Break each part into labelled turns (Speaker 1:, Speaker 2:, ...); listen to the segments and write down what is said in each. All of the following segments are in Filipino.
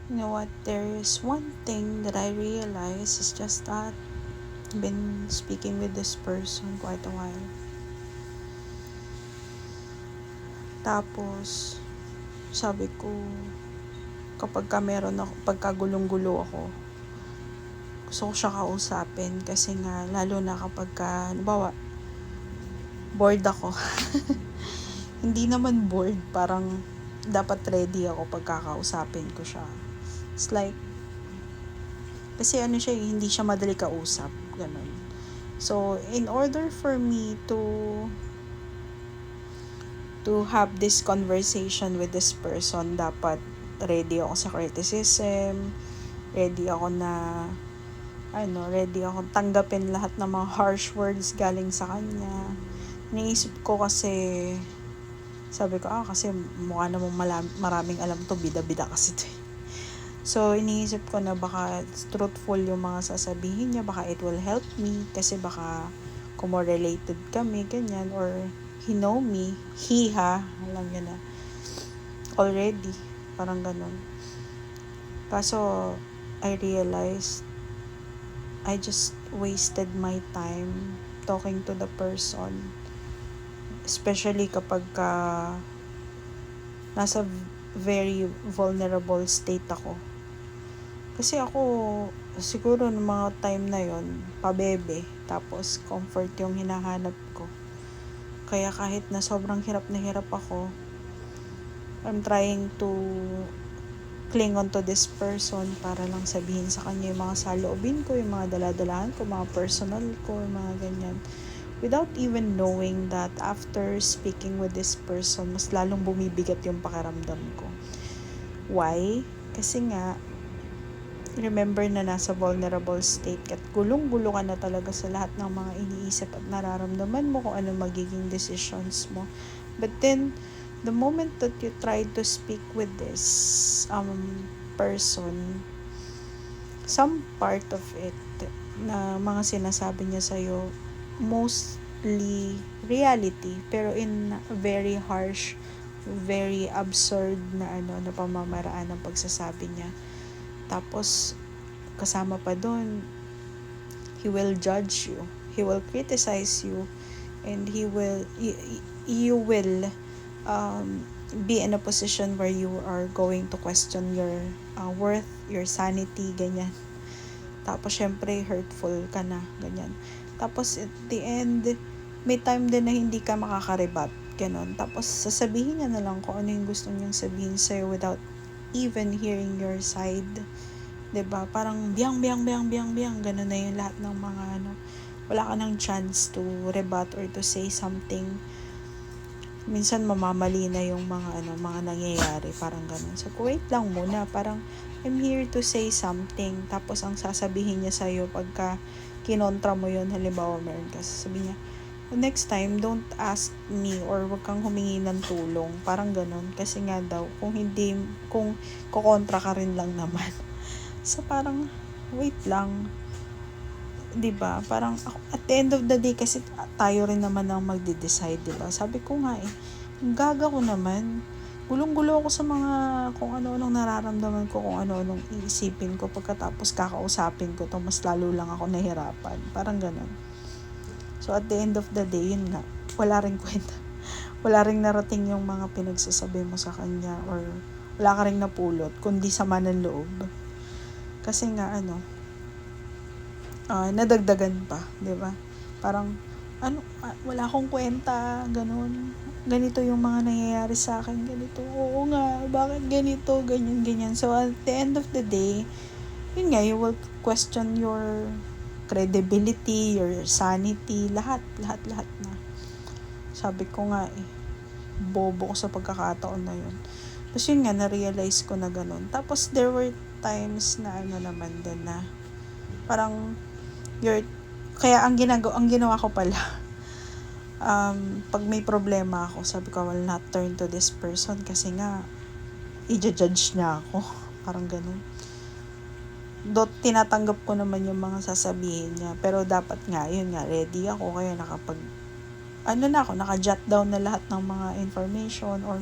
Speaker 1: You know what? There is one thing that I realize is just that I've been speaking with this person quite a while. Tapos, sabi ko, pagka gulong-gulo ako, gusto ko siya kausapin kasi nga, lalo na kapag halimbawa, bored ako. Hindi naman bored, parang dapat ready ako pagkakausapin ko siya. It's like, kasi siya, hindi siya madali kausap, ganun. So, in order for me to have this conversation with this person, dapat ready ako sa criticism, ready ako ready ako tanggapin lahat ng mga harsh words galing sa kanya. Naisip ko kasi, sabi ko, kasi mukha namang maraming alam to, bida-bida kasi to. So, iniisip ko na baka truthful yung mga sasabihin niya, baka it will help me, kasi baka kung more related kami, ganyan, or he know me, alam niya na, already, parang ganun. Kaso, I realized, I just wasted my time talking to the person, especially kapag nasa very vulnerable state ako. Kasi ako, siguro ng mga time na yon, pabebe, tapos comfort yung hinahanap ko. Kaya kahit na sobrang hirap na hirap ako, I'm trying to cling on to this person para lang sabihin sa kanya yung mga saloobin ko, yung mga daladalahan ko, mga personal ko, yung mga ganyan. Without even knowing that after speaking with this person, mas lalong bumibigat yung pakiramdam ko. Why? Kasi nga, remember na nasa vulnerable state at gulong-gulo ka na talaga sa lahat ng mga iniisip at nararamdaman mo kung ano magiging decisions mo. But then, the moment that you try to speak with this person, some part of it na mga sinasabi niya sa'yo, mostly reality, pero in very harsh, very absurd na na pamamaraan ng pagsasabi niya. Tapos, kasama pa doon, he will judge you, he will criticize you, and you will be in a position where you are going to question your worth, your sanity, ganyan. Tapos, syempre, hurtful ka na, ganyan. Tapos, at the end, may time din na hindi ka makakarebat, ganon. Tapos, sasabihin niya na lang kung ano yung gusto niyang sabihin sa'yo without even hearing your side. 'Di ba? Parang biyang ganun na yung lahat ng mga wala ka ng chance to rebut or to say something. Minsan mamamali na yung mga nangyayari, parang ganun. So, wait lang muna, parang I'm here to say something. Tapos ang sasabihin niya sa'yo pagka kinontra mo yun, halimbawa meron ka, sasabihin niya, next time, don't ask me or wag kang humingi ng tulong. Parang ganun. Kasi nga daw, kung kukontra ka rin lang naman. So, parang, wait lang. 'Di ba? Parang, at the end of the day, kasi tayo rin naman ang magde-decide, 'di ba? Sabi ko nga gaga ko naman. Gulong-gulo ako sa mga kung ano-anong nararamdaman ko, kung ano-anong iisipin ko pagkatapos kakausapin ko to, mas lalo lang ako nahirapan. Parang ganun. So, at the end of the day, yun nga, wala ring kwenta. Wala ring narating yung mga pinagsasabi mo sa kanya or wala ka ring napulot, kundi sama ng loob. Kasi nga, nadagdagan pa, di ba? Parang, wala akong kwenta, ganun. Ganito yung mga nangyayari sa akin, ganito. Oo nga, bakit ganito, ganyan. So, at the end of the day, yun nga, you will question your credibility, your sanity, lahat na. Sabi ko nga bobo ko sa pagkakataon na yun. Tapos yun nga, na-realize ko na ganun. Tapos there were times na naman din na parang kaya ang ginawa ko pala, pag may problema ako, sabi ko, I will not turn to this person kasi nga, i-judge niya ako. Parang ganun. Tinatanggap ko naman yung mga sasabihin niya, pero dapat nga, yun nga, ready ako, kaya naka-jot down na lahat ng mga information or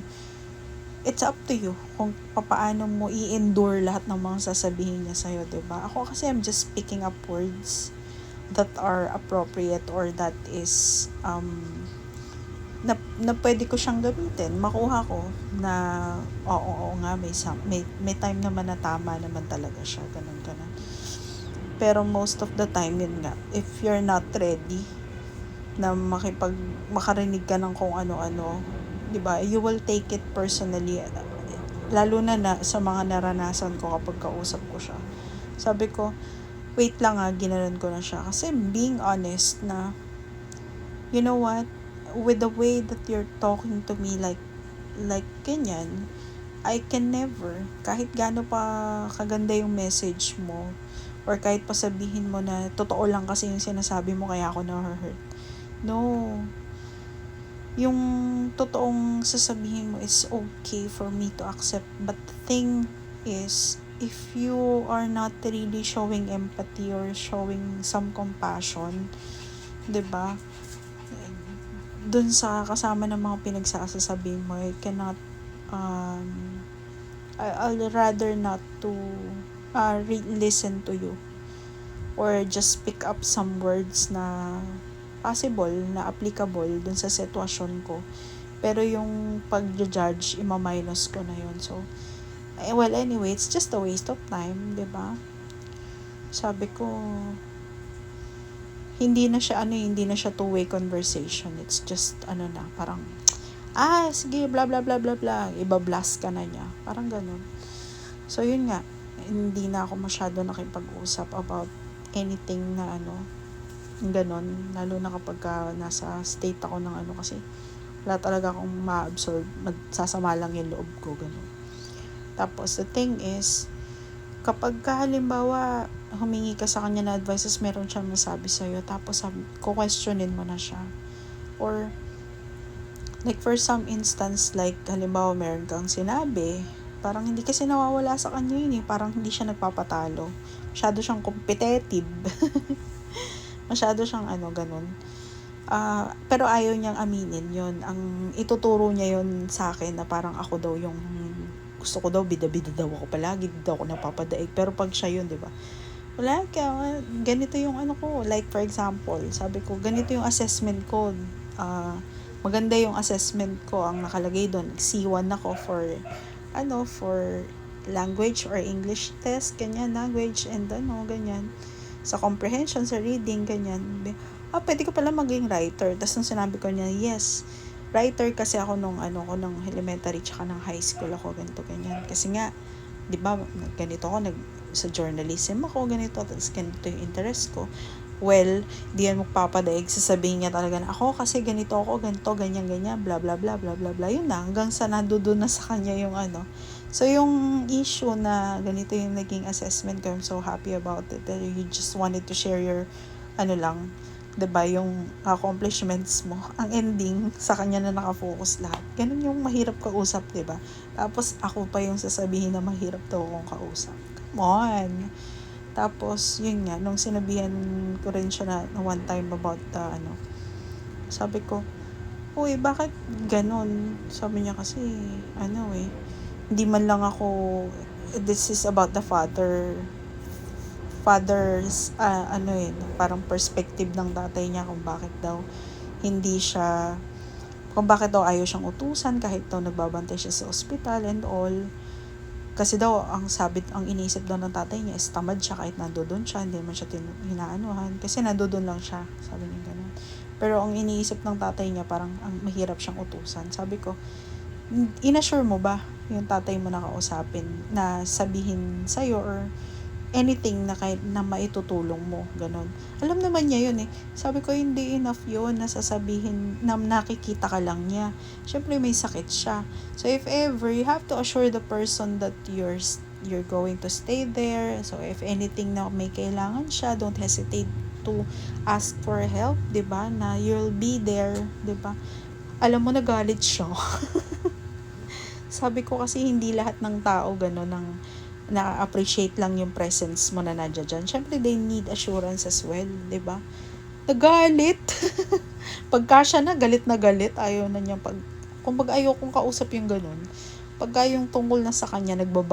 Speaker 1: it's up to you kung paano mo i-endure lahat ng mga sasabihin niya sa'yo, diba? Ako kasi I'm just picking up words that are appropriate or that is na pwede ko siyang gamitin, makuha ko na oo nga may time naman na tama naman talaga siya, ganun. Pero most of the time yun nga, if you're not ready na makarinig ka ng kung ano-ano, 'di ba? You will take it personally, lalo na sa mga naranasan ko kapag kausap ko siya. Sabi ko, wait lang ginanon ko na siya kasi being honest na, you know what, with the way that you're talking to me like ganyan, I can never, kahit gaano pa kaganda yung message mo, or kahit pa sabihin mo na totoo lang kasi yung sinasabi mo kaya ako na-hurt. No. Yung totoong sasabihin mo is okay for me to accept. But the thing is, if you are not really showing empathy or showing some compassion, 'di ba? Dun sa kasama ng mga pinagsasasabihin mo, I cannot I'll rather not to listen to you or just pick up some words na possible, na applicable dun sa sitwasyon ko. Pero yung pag-judge, ima-minus ko na yun. So, well, anyway, it's just a waste of time, di ba? Sabi ko, hindi na siya two-way conversation. It's just, parang, sige, blah, blah, blah, blah, blah. Iba-blast ka na niya. Parang ganun. So, yun nga, hindi na ako masyado nakipag-usap about anything na ganon, lalo na kapag nasa state ako ng kasi wala talaga akong ma-absorb, magsasama lang yung loob ko, ganon. Tapos the thing is, kapag halimbawa humingi ka sa kanya na advices, meron siyang nasabi sa'yo, tapos questionin mo na siya, or like for some instance, like halimbawa meron kang sinabi, parang hindi kasi nawawala sa kanya yun parang hindi siya nagpapatalo, masyado siyang competitive. Masyado siyang ganun. Pero ayaw niyang aminin yun. Ang ituturo niya yun sa akin na parang ako daw yung gusto ko daw, bida-bida daw ako palagi, daw ako napapadaig. Pero pag siya yun, di ba? Wala ka, ganito yung ko. Like for example, sabi ko, ganito yung assessment ko. Maganda yung assessment ko. Ang nakalagay doon, C1 ako for language or English test, ganyan, language and ganyan. Sa comprehension, sa reading, ganyan. Pwede ko pala maging writer. Tapos nung sinabi ko niya, yes, writer kasi ako nung elementary tsaka ng high school ako, ganito, ganyan. Kasi nga, di ba, ganito ako, sa journalism ako, ganito, tapos ganito yung interest ko. Well, di yan magpapadaig, sasabihin niya talaga na ako kasi ganito ako, ganito, ganyan, ganyan, bla bla bla bla bla bla. Yun na, hanggang sa nandoon na sa kanya yung So, yung issue na ganito yung naging assessment ko, I'm so happy about it. That you just wanted to share your, diba, yung accomplishments mo. Ang ending, sa kanya na nakafocus lahat. Ganun yung mahirap kausap, diba? Tapos, ako pa yung sasabihin na mahirap daw akong kausap. Come on! Tapos, yun nga, nung sinabihan ko rin siya na one time about sabi ko, uy, bakit ganun? Sabi niya kasi, hindi man lang ako, this is about the father's parang perspective ng tatay niya kung bakit daw ayaw siyang utusan kahit daw nagbabantay siya sa ospital and all. Kasi daw ang iniisip daw ng tatay niya is tamad siya kahit nandoon siya, hindi man siya hinaanuhan kasi nandoon lang siya, sabi niya ganun. Pero ang iniisip ng tatay niya parang ang mahirap siyang utusan. Sabi ko, inassure mo ba yung tatay mo na kausapin na sabihin sa'yo or anything na kahit na maitutulong mo, ganun. Alam naman niya yun Sabi ko, hindi enough yun na sasabihin na nakikita ka lang niya. Syempre may sakit siya. So if ever, you have to assure the person that you're going to stay there. So if anything na may kailangan siya, don't hesitate to ask for help, 'di ba? Na you'll be there, 'di ba? Alam mo, nagalit siya. Sabi ko kasi hindi lahat ng tao gano'n na-appreciate lang yung presence mo na nandiyan dyan. Siyempre, they need assurance as well, di ba? Nagalit. Pagka siya na galit, ayaw na niyang kumbaga ayaw kong kausap yung gano'n. Pagka yung tungkol na sa kanya, nagbaba